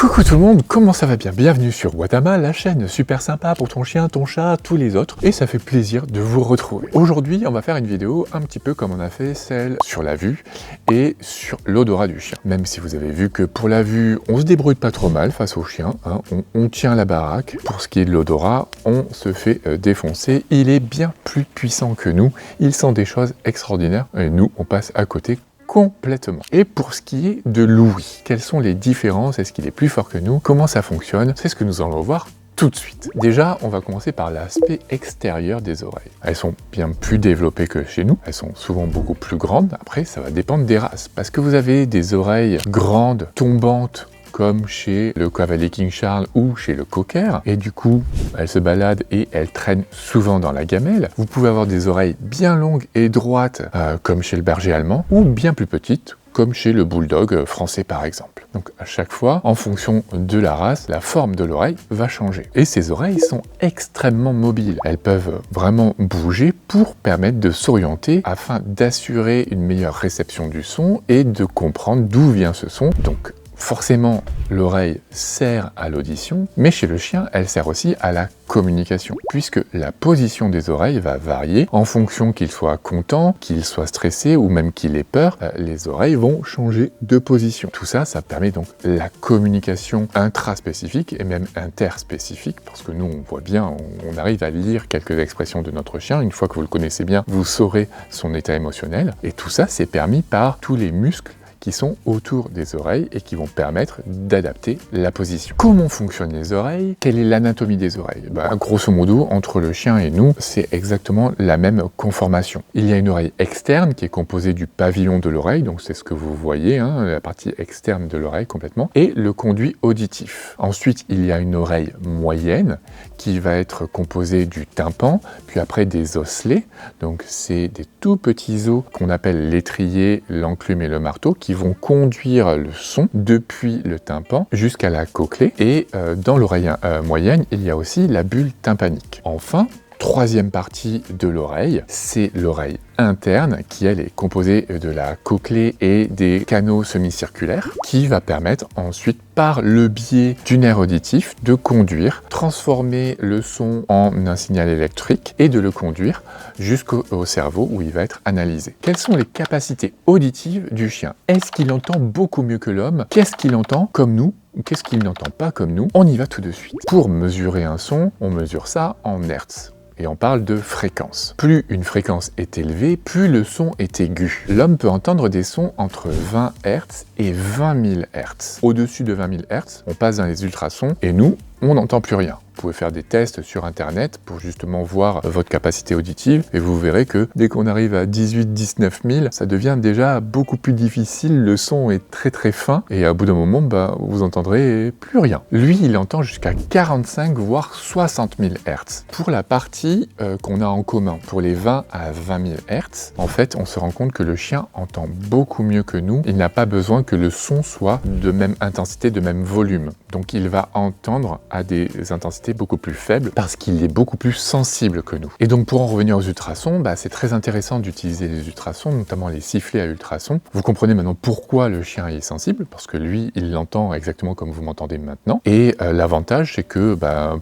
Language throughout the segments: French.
Coucou tout le monde, comment ça va bien? Bienvenue sur Watama, la chaîne super sympa pour ton chien, ton chat, tous les autres. Et ça fait plaisir de vous retrouver. Aujourd'hui, on va faire une vidéo un petit peu comme on a fait celle sur la vue et sur l'odorat du chien. Même si vous avez vu que pour la vue, on se débrouille pas trop mal face au chien, hein, on tient la baraque. Pour ce qui est de l'odorat, on se fait défoncer. Il est bien plus puissant que nous, il sent des choses extraordinaires et nous, on passe à côté complètement. Et pour ce qui est de l'ouïe, quelles sont les différences? Est-ce qu'il est plus fort que nous? Comment ça fonctionne? C'est ce que nous allons voir tout de suite. Déjà, on va commencer par l'aspect extérieur des oreilles. Elles sont bien plus développées que chez nous. Elles sont souvent beaucoup plus grandes. Après, ça va dépendre des races. Parce que vous avez des oreilles grandes, tombantes, comme chez le Cavalier King Charles ou chez le Cocker, et du coup, elles se baladent et elles traînent souvent dans la gamelle. Vous pouvez avoir des oreilles bien longues et droites, comme chez le berger allemand, ou bien plus petites, comme chez le bulldog français par exemple. Donc à chaque fois, en fonction de la race, la forme de l'oreille va changer. Et ces oreilles sont extrêmement mobiles. Elles peuvent vraiment bouger pour permettre de s'orienter afin d'assurer une meilleure réception du son et de comprendre d'où vient ce son. Donc forcément, l'oreille sert à l'audition, mais chez le chien, elle sert aussi à la communication, puisque la position des oreilles va varier en fonction qu'il soit content, qu'il soit stressé ou même qu'il ait peur. Les oreilles vont changer de position. Tout ça, ça permet donc la communication intraspécifique et même interspécifique, parce que nous, on voit bien, on arrive à lire quelques expressions de notre chien. Une fois que vous le connaissez bien, vous saurez son état émotionnel. Et tout ça, c'est permis par tous les muscles qui sont autour des oreilles et qui vont permettre d'adapter la position. Comment fonctionnent les oreilles? Quelle est l'anatomie des oreilles? Grosso modo, entre le chien et nous, c'est exactement la même conformation. Il y a une oreille externe qui est composée du pavillon de l'oreille, donc c'est ce que vous voyez, hein, la partie externe de l'oreille complètement, et le conduit auditif. Ensuite, il y a une oreille moyenne qui va être composée du tympan, puis après des osselets, donc c'est des tout petits os qu'on appelle l'étrier, l'enclume et le marteau, qui vont conduire le son depuis le tympan jusqu'à la cochlée. Et dans l'oreille moyenne, il y a aussi la bulle tympanique. Enfin, troisième partie de l'oreille, c'est l'oreille interne qui, elle, est composée de la cochlée et des canaux semi-circulaires qui va permettre ensuite, par le biais du nerf auditif, de conduire, transformer le son en un signal électrique et de le conduire jusqu'au cerveau où il va être analysé. Quelles sont les capacités auditives du chien? Est-ce qu'il entend beaucoup mieux que l'homme? Qu'est-ce qu'il entend comme nous? Qu'est-ce qu'il n'entend pas comme nous? On y va tout de suite. Pour mesurer un son, on mesure ça en hertz. Et on parle de fréquence. Plus une fréquence est élevée, plus le son est aigu. L'homme peut entendre des sons entre 20 Hz et 20 000 Hz. Au-dessus de 20 000 Hz, on passe dans les ultrasons et nous, on n'entend plus rien. Vous pouvez faire des tests sur internet pour justement voir votre capacité auditive et vous verrez que dès qu'on arrive à 18-19 000, ça devient déjà beaucoup plus difficile, le son est très fin et à bout d'un moment, vous entendrez plus rien. Lui, il entend jusqu'à 45 voire 60 000 Hz. Pour la partie qu'on a en commun, pour les 20 à 20 000 Hz, en fait, on se rend compte que le chien entend beaucoup mieux que nous. Il n'a pas besoin que le son soit de même intensité, de même volume. Donc il va entendre à des intensités beaucoup plus faibles parce qu'il est beaucoup plus sensible que nous. Et donc pour en revenir aux ultrasons, c'est très intéressant d'utiliser les ultrasons, notamment les sifflets à ultrasons. Vous comprenez maintenant pourquoi le chien est sensible, parce que lui, il l'entend exactement comme vous m'entendez maintenant. Et l'avantage, c'est que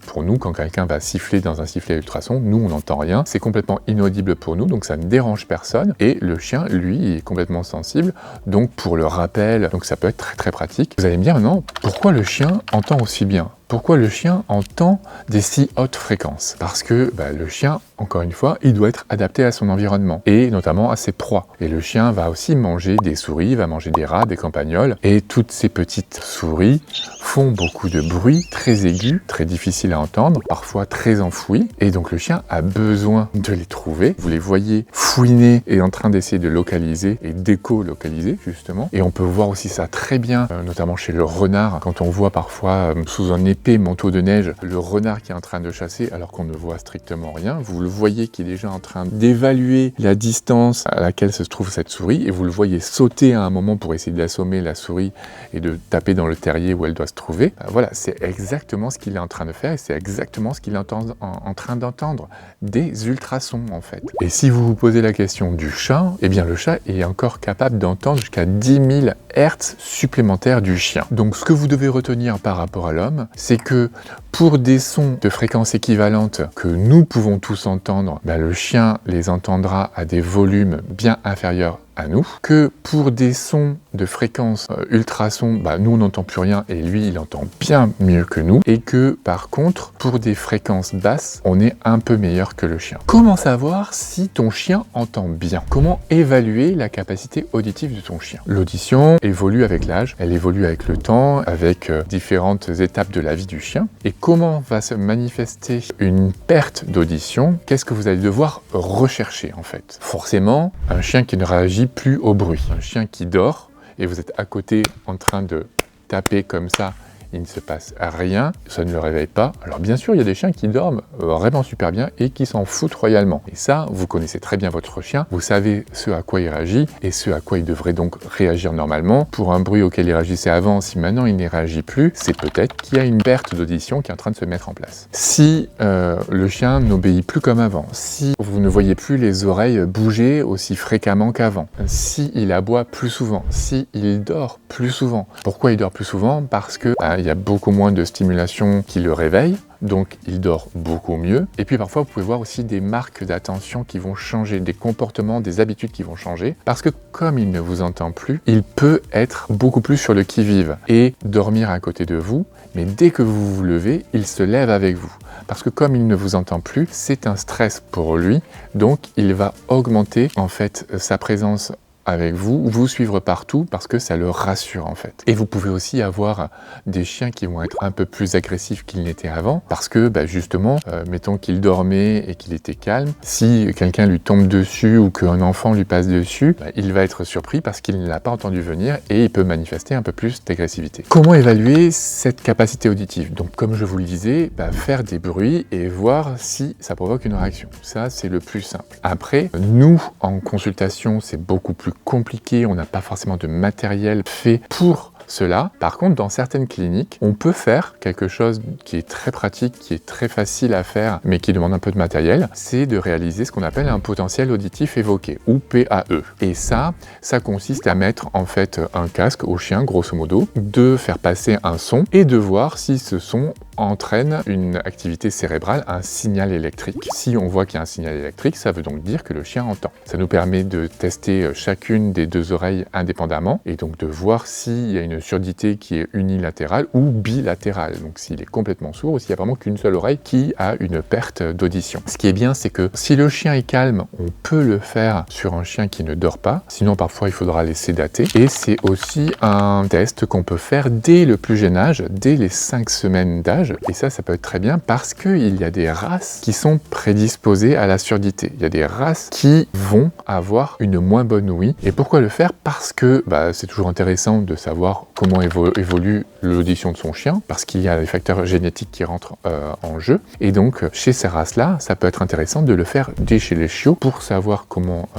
pour nous, quand quelqu'un va siffler dans un sifflet à ultrasons, nous, on n'entend rien. C'est complètement inaudible pour nous, donc ça ne dérange personne. Et le chien, lui, est complètement sensible. Donc pour le rappel, donc ça peut être très pratique. Vous allez me dire maintenant, pourquoi le chien entend aussi bien? Pourquoi le chien entend des si hautes fréquences? Parce que le chien, encore une fois, il doit être adapté à son environnement et notamment à ses proies. Et le chien va aussi manger des souris, va manger des rats, des campagnols. Et toutes ces petites souris font beaucoup de bruit, très aigu, très difficile à entendre, parfois très enfoui. Et donc le chien a besoin de les trouver. Vous les voyez fouiner et en train d'essayer de localiser et d'éco-localiser justement. Et on peut voir aussi ça très bien, notamment chez le renard, quand on voit parfois sous un épais manteau de neige le renard qui est en train de chasser alors qu'on ne voit strictement rien. Vous le voyez qui est déjà en train d'évaluer la distance à laquelle se trouve cette souris et vous le voyez sauter à un moment pour essayer d'assommer la souris et de taper dans le terrier où elle doit se retrouver, voilà, c'est exactement ce qu'il est en train de faire et c'est exactement ce qu'il est en train d'entendre, des ultrasons en fait. Et si vous vous posez la question du chat, eh bien le chat est encore capable d'entendre jusqu'à 10 000 Hz supplémentaires du chien. Donc ce que vous devez retenir par rapport à l'homme, c'est que pour des sons de fréquences équivalentes que nous pouvons tous entendre, le chien les entendra à des volumes bien inférieurs à nous, que pour des sons de fréquences ultrasons, nous on n'entend plus rien et lui il entend bien mieux que nous, et que par contre pour des fréquences basses, on est un peu meilleur que le chien. Comment savoir si ton chien entend bien? Comment évaluer la capacité auditive de ton chien? L'audition évolue avec l'âge, elle évolue avec le temps, avec différentes étapes de la vie du chien. Et comment va se manifester une perte d'audition? Qu'est-ce que vous allez devoir rechercher en fait? Forcément, un chien qui ne réagit plus au bruit. Un chien qui dort et vous êtes à côté en train de taper comme ça, il ne se passe rien, ça ne le réveille pas. Alors bien sûr, il y a des chiens qui dorment vraiment super bien et qui s'en foutent royalement. Et ça, vous connaissez très bien votre chien, vous savez ce à quoi il réagit et ce à quoi il devrait donc réagir normalement. Pour un bruit auquel il réagissait avant, si maintenant il n'y réagit plus, c'est peut-être qu'il y a une perte d'audition qui est en train de se mettre en place. Si le chien n'obéit plus comme avant, si vous ne voyez plus les oreilles bouger aussi fréquemment qu'avant, si il aboie plus souvent, si il dort plus souvent. Pourquoi il dort plus souvent? Parce que il y a beaucoup moins de stimulation qui le réveille, donc il dort beaucoup mieux. Et puis parfois, vous pouvez voir aussi des marques d'attention qui vont changer, des comportements, des habitudes qui vont changer, parce que comme il ne vous entend plus, il peut être beaucoup plus sur le qui-vive et dormir à côté de vous, mais dès que vous vous levez, il se lève avec vous. Parce que comme il ne vous entend plus, c'est un stress pour lui, donc il va augmenter en fait sa présence avec vous, vous suivre partout parce que ça le rassure en fait. Et vous pouvez aussi avoir des chiens qui vont être un peu plus agressifs qu'ils n'étaient avant parce que justement, mettons qu'il dormait et qu'il était calme, si quelqu'un lui tombe dessus ou qu'un enfant lui passe dessus, il va être surpris parce qu'il ne l'a pas entendu venir et il peut manifester un peu plus d'agressivité. Comment évaluer cette capacité auditive? Donc comme je vous le disais, faire des bruits et voir si ça provoque une réaction. Ça, c'est le plus simple. Après, nous, en consultation, c'est beaucoup plus compliqué, on n'a pas forcément de matériel fait pour cela. Par contre, dans certaines cliniques, on peut faire quelque chose qui est très pratique, qui est très facile à faire, mais qui demande un peu de matériel, c'est de réaliser ce qu'on appelle un potentiel auditif évoqué, ou PAE. Et ça consiste à mettre en fait un casque au chien, grosso modo, de faire passer un son et de voir si ce son entraîne une activité cérébrale, un signal électrique. Si on voit qu'il y a un signal électrique, ça veut donc dire que le chien entend. Ça nous permet de tester chacune des deux oreilles indépendamment et donc de voir s'il y a une surdité qui est unilatérale ou bilatérale. Donc s'il est complètement sourd ou s'il n'y a vraiment qu'une seule oreille qui a une perte d'audition. Ce qui est bien, c'est que si le chien est calme, on peut le faire sur un chien qui ne dort pas. Sinon, parfois, il faudra les sédater. Et c'est aussi un test qu'on peut faire dès le plus jeune âge, dès les 5 semaines d'âge. Et ça peut être très bien parce qu'il y a des races qui sont prédisposées à la surdité. Il y a des races qui vont avoir une moins bonne ouïe. Et pourquoi le faire? Parce que c'est toujours intéressant de savoir comment évolue l'audition de son chien, parce qu'il y a des facteurs génétiques qui rentrent en jeu. Et donc, chez ces races-là, ça peut être intéressant de le faire dès chez les chiots pour savoir comment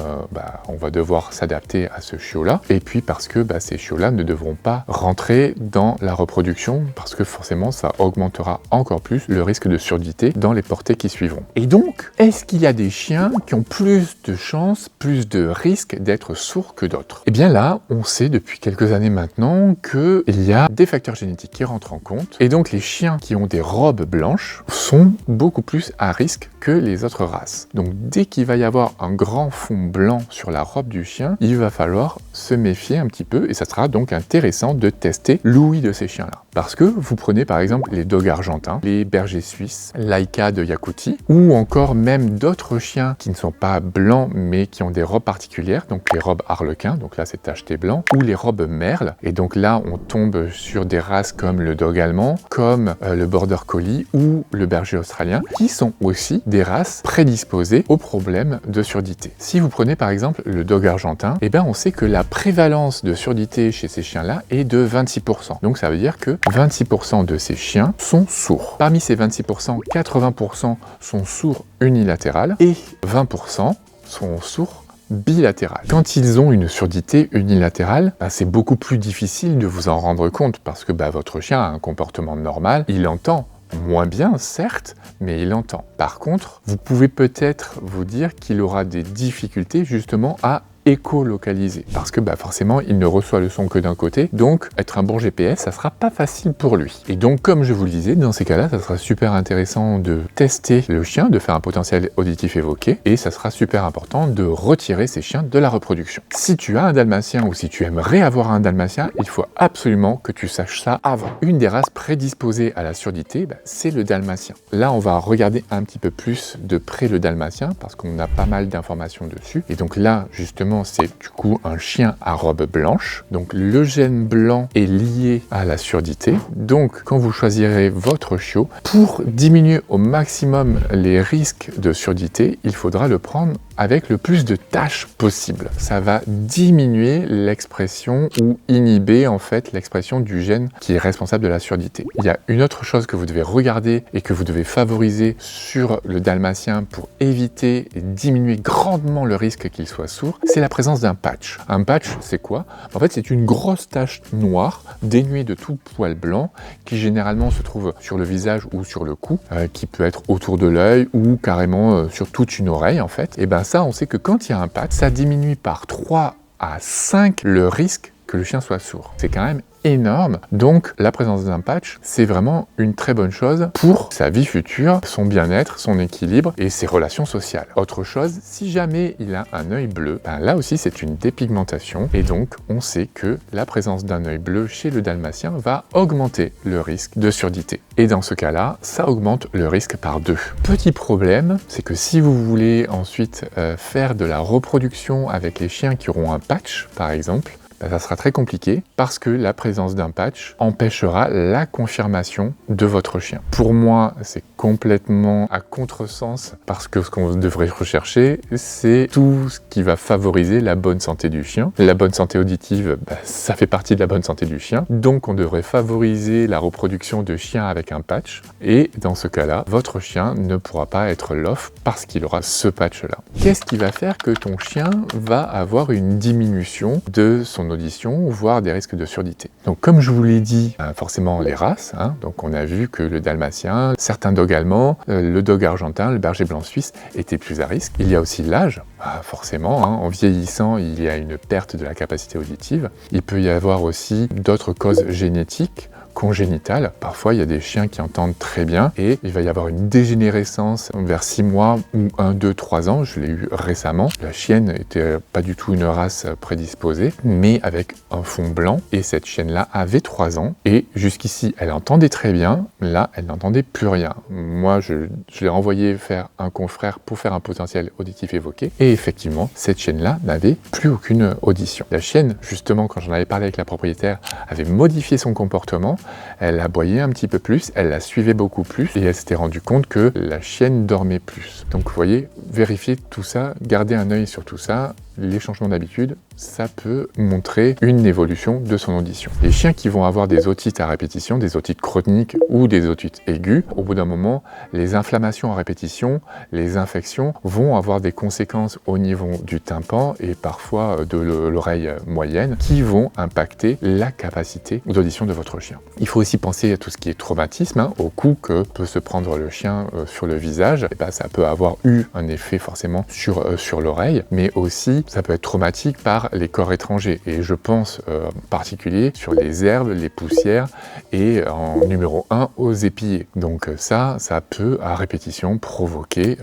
on va devoir s'adapter à ce chiot-là. Et puis parce que ces chiots-là ne devront pas rentrer dans la reproduction, parce que forcément, ça augmentera encore plus le risque de surdité dans les portées qui suivront. Et donc, est-ce qu'il y a des chiens qui ont plus de chances, plus de risques d'être sourds que d'autres? Eh bien là, on sait depuis quelques années maintenant qu'il y a des facteurs génétiques qui rentrent en compte. Et donc, les chiens qui ont des robes blanches sont beaucoup plus à risque que les autres races. Donc, dès qu'il va y avoir un grand fond blanc sur la robe du chien, il va falloir se méfier un petit peu et ça sera donc intéressant de tester l'ouïe de ces chiens-là. Parce que vous prenez par exemple les dogs argentins, les bergers suisses, l'Aïka de Yakoutie, ou encore même d'autres chiens qui ne sont pas blancs mais qui ont des robes particulières, donc les robes harlequins, donc là c'est tacheté blanc, ou les robes merles, et donc là on tombe sur des races comme le dog allemand, comme le border collie ou le berger australien, qui sont aussi des races prédisposées aux problèmes de surdité. Si vous prenez par exemple le dog argentin, on sait que la prévalence de surdité chez ces chiens-là est de 26%. Donc ça veut dire que 26% de ces chiens sont sourds. Parmi ces 26%, 80% sont sourds unilatéral et 20% sont sourds bilatérale. Quand ils ont une surdité unilatérale, c'est beaucoup plus difficile de vous en rendre compte parce que votre chien a un comportement normal, il entend. Moins bien, certes, mais il entend. Par contre, vous pouvez peut-être vous dire qu'il aura des difficultés justement à écolocaliser parce que forcément il ne reçoit le son que d'un côté, donc être un bon GPS ça sera pas facile pour lui. Et donc comme je vous le disais, dans ces cas-là ça sera super intéressant de tester le chien, de faire un potentiel auditif évoqué, et ça sera super important de retirer ces chiens de la reproduction. Si tu as un dalmatien ou si tu aimerais avoir un dalmatien, il faut absolument que tu saches ça avant. Une des races prédisposées à la surdité, c'est le dalmatien. Là on va regarder un petit peu plus de près le dalmatien parce qu'on a pas mal d'informations dessus, et donc là justement c'est du coup un chien à robe blanche. Donc le gène blanc est lié à la surdité. Donc quand vous choisirez votre chiot, pour diminuer au maximum les risques de surdité, il faudra le prendre avec le plus de tâches possible. Ça va diminuer l'expression ou inhiber en fait l'expression du gène qui est responsable de la surdité. Il y a une autre chose que vous devez regarder et que vous devez favoriser sur le dalmatien pour éviter et diminuer grandement le risque qu'il soit sourd, c'est la présence d'un patch. Un patch, c'est quoi? En fait, c'est une grosse tache noire dénuée de tout poil blanc qui généralement se trouve sur le visage ou sur le cou, qui peut être autour de l'œil ou carrément sur toute une oreille en fait. Et ça, on sait que quand il y a un patch, ça diminue par 3 à 5 le risque que le chien soit sourd. C'est quand même énorme. Donc la présence d'un patch, c'est vraiment une très bonne chose pour sa vie future, son bien-être, son équilibre et ses relations sociales. Autre chose, si jamais il a un œil bleu, là aussi c'est une dépigmentation et donc on sait que la présence d'un œil bleu chez le dalmatien va augmenter le risque de surdité. Et dans ce cas-là, ça augmente le risque par 2. Petit problème, c'est que si vous voulez ensuite faire de la reproduction avec les chiens qui auront un patch, par exemple, ça sera très compliqué parce que la présence d'un patch empêchera la confirmation de votre chien. Pour moi, c'est complètement à contresens parce que ce qu'on devrait rechercher, c'est tout ce qui va favoriser la bonne santé du chien. La bonne santé auditive, ça fait partie de la bonne santé du chien. Donc, on devrait favoriser la reproduction de chiens avec un patch. Et dans ce cas-là, votre chien ne pourra pas être l'off parce qu'il aura ce patch-là. Qu'est-ce qui va faire que ton chien va avoir une diminution de son audition, voire des risques de surdité? Donc comme je vous l'ai dit, forcément les races, donc on a vu que le dalmatien, certains dogs allemands, le dog argentin, le berger blanc suisse étaient plus à risque. Il y a aussi l'âge, forcément, en vieillissant il y a une perte de la capacité auditive. Il peut y avoir aussi d'autres causes génétiques, congénitale. Parfois, il y a des chiens qui entendent très bien et il va y avoir une dégénérescence vers 6 mois ou 1, 2, 3 ans. Je l'ai eu récemment. La chienne n'était pas du tout une race prédisposée, mais avec un fond blanc. Et cette chienne-là avait 3 ans et jusqu'ici, elle entendait très bien. Là, elle n'entendait plus rien. Moi, je l'ai renvoyé faire un confrère pour faire un potentiel auditif évoqué. Et effectivement, cette chienne-là n'avait plus aucune audition. La chienne, justement, quand j'en avais parlé avec la propriétaire, avait modifié son comportement. Elle aboyait un petit peu plus, elle la suivait beaucoup plus et elle s'était rendue compte que la chienne dormait plus. Donc vous voyez, vérifiez tout ça, gardez un œil sur tout ça. Les changements d'habitude, ça peut montrer une évolution de son audition. Les chiens qui vont avoir des otites à répétition, des otites chroniques ou des otites aiguës, au bout d'un moment, les inflammations à répétition, les infections vont avoir des conséquences au niveau du tympan et parfois de l'oreille moyenne qui vont impacter la capacité d'audition de votre chien. Il faut aussi penser à tout ce qui est traumatisme, au coup que peut se prendre le chien sur le visage. Et ça peut avoir eu un effet forcément sur l'oreille, mais aussi ça peut être traumatique par les corps étrangers. Et je pense en particulier sur les herbes, les poussières et en numéro 1 aux épillets. Donc ça peut à répétition provoquer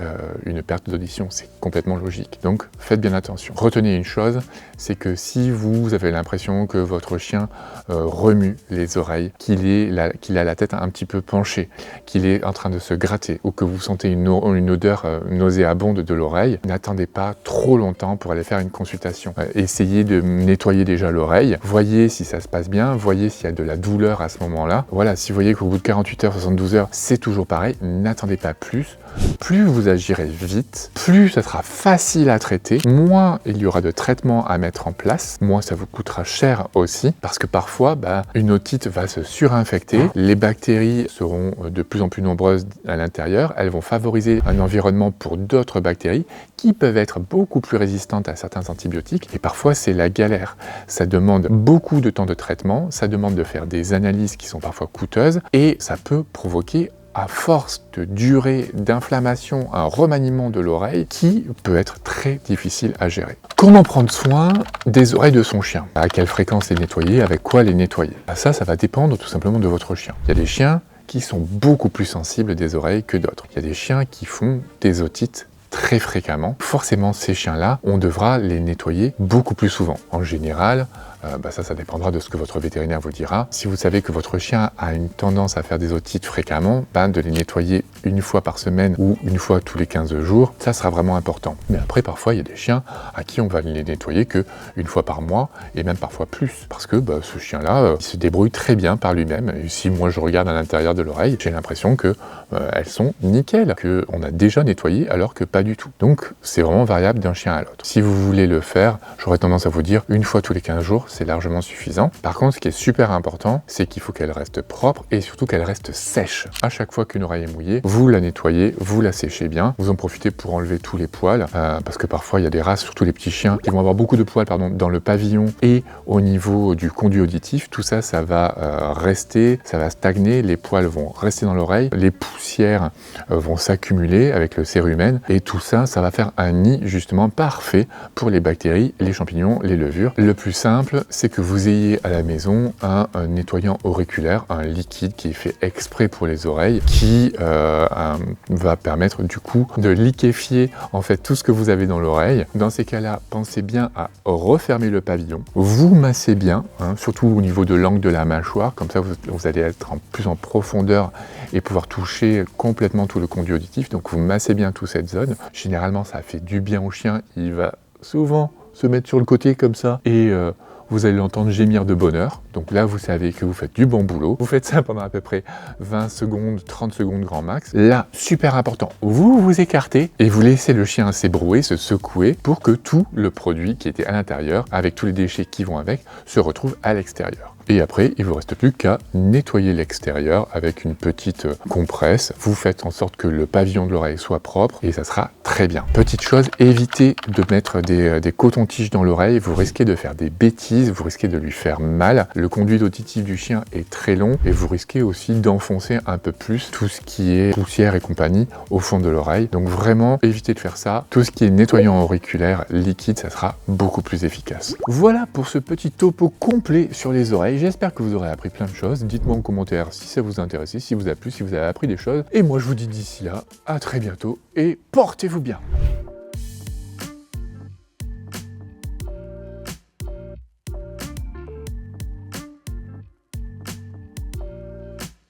une perte d'audition. C'est complètement logique. Donc faites bien attention. Retenez une chose, c'est que si vous avez l'impression que votre chien remue les oreilles, qu'il a la tête un petit peu penchée, qu'il est en train de se gratter ou que vous sentez une odeur nauséabonde de l'oreille, n'attendez pas trop longtemps pour aller faire une consultation. Essayez de nettoyer déjà l'oreille, voyez si ça se passe bien, voyez s'il y a de la douleur à ce moment-là. Voilà, si vous voyez qu'au bout de 48 heures, 72 heures, c'est toujours pareil, n'attendez pas plus. Plus vous agirez vite, plus ça sera facile à traiter, moins il y aura de traitements à mettre en place, moins ça vous coûtera cher aussi, parce que parfois, une otite va se surinfecter, les bactéries seront de plus en plus nombreuses à l'intérieur, elles vont favoriser un environnement pour d'autres bactéries qui peuvent être beaucoup plus résistantes à certains antibiotiques et parfois c'est la galère. Ça demande beaucoup de temps de traitement, ça demande de faire des analyses qui sont parfois coûteuses et ça peut provoquer à force de durée d'inflammation, un remaniement de l'oreille qui peut être très difficile à gérer. Comment prendre soin des oreilles de son chien? À quelle fréquence les nettoyer? Avec quoi les nettoyer? Ça va dépendre tout simplement de votre chien. Il y a des chiens qui sont beaucoup plus sensibles des oreilles que d'autres. Il y a des chiens qui font des otites très fréquemment. Forcément, ces chiens-là, on devra les nettoyer beaucoup plus souvent. En général, ça dépendra de ce que votre vétérinaire vous dira. Si vous savez que votre chien a une tendance à faire des otites fréquemment, de les nettoyer une fois par semaine ou une fois tous les 15 jours, ça sera vraiment important. Mais après, parfois, il y a des chiens à qui on va les nettoyer qu'une fois par mois et même parfois plus. Parce que ce chien-là, il se débrouille très bien par lui-même. Et si moi je regarde à l'intérieur de l'oreille, j'ai l'impression que elles sont nickel, qu'on a déjà nettoyé alors que pas du tout. Donc, c'est vraiment variable d'un chien à l'autre. Si vous voulez le faire, j'aurais tendance à vous dire une fois tous les 15 jours, c'est largement suffisant. Par contre, ce qui est super important, c'est qu'il faut qu'elle reste propre et surtout qu'elle reste sèche. À chaque fois qu'une oreille est mouillée, vous la nettoyez, vous la séchez bien. Vous en profitez pour enlever tous les poils, parce que parfois il y a des races, surtout les petits chiens, qui vont avoir beaucoup de poils dans le pavillon et au niveau du conduit auditif. Tout ça, ça va rester, ça va stagner, les poils vont rester dans l'oreille, les poussières vont s'accumuler avec le cérumen et tout ça, ça va faire un nid justement parfait pour les bactéries, les champignons, les levures. Le plus simple, c'est que vous ayez à la maison un nettoyant auriculaire, un liquide qui est fait exprès pour les oreilles, qui va permettre du coup de liquéfier en fait tout ce que vous avez dans l'oreille. Dans ces cas-là, pensez bien à refermer le pavillon, vous massez bien, surtout au niveau de l'angle de la mâchoire, comme ça vous allez être plus en profondeur et pouvoir toucher complètement tout le conduit auditif. Donc vous massez bien toute cette zone. Généralement, ça fait du bien au chien, il va souvent se mettre sur le côté comme ça et vous allez l'entendre gémir de bonheur. Donc là, vous savez que vous faites du bon boulot. Vous faites ça pendant à peu près 20 secondes, 30 secondes grand max. Là, super important, vous vous écartez et vous laissez le chien s'ébrouer, se secouer pour que tout le produit qui était à l'intérieur, avec tous les déchets qui vont avec, se retrouve à l'extérieur. Et après, il ne vous reste plus qu'à nettoyer l'extérieur avec une petite compresse. Vous faites en sorte que le pavillon de l'oreille soit propre et ça sera très bien. Petite chose, évitez de mettre des cotons-tiges dans l'oreille. Vous risquez de faire des bêtises, vous risquez de lui faire mal. Le conduit auditif du chien est très long et vous risquez aussi d'enfoncer un peu plus tout ce qui est poussière et compagnie au fond de l'oreille. Donc vraiment, évitez de faire ça. Tout ce qui est nettoyant auriculaire liquide, ça sera beaucoup plus efficace. Voilà pour ce petit topo complet sur les oreilles. J'espère que vous aurez appris plein de choses. Dites-moi en commentaire si ça vous a intéressé, si vous a plu, si vous avez appris des choses. Et moi, je vous dis d'ici là, à très bientôt et portez-vous bien.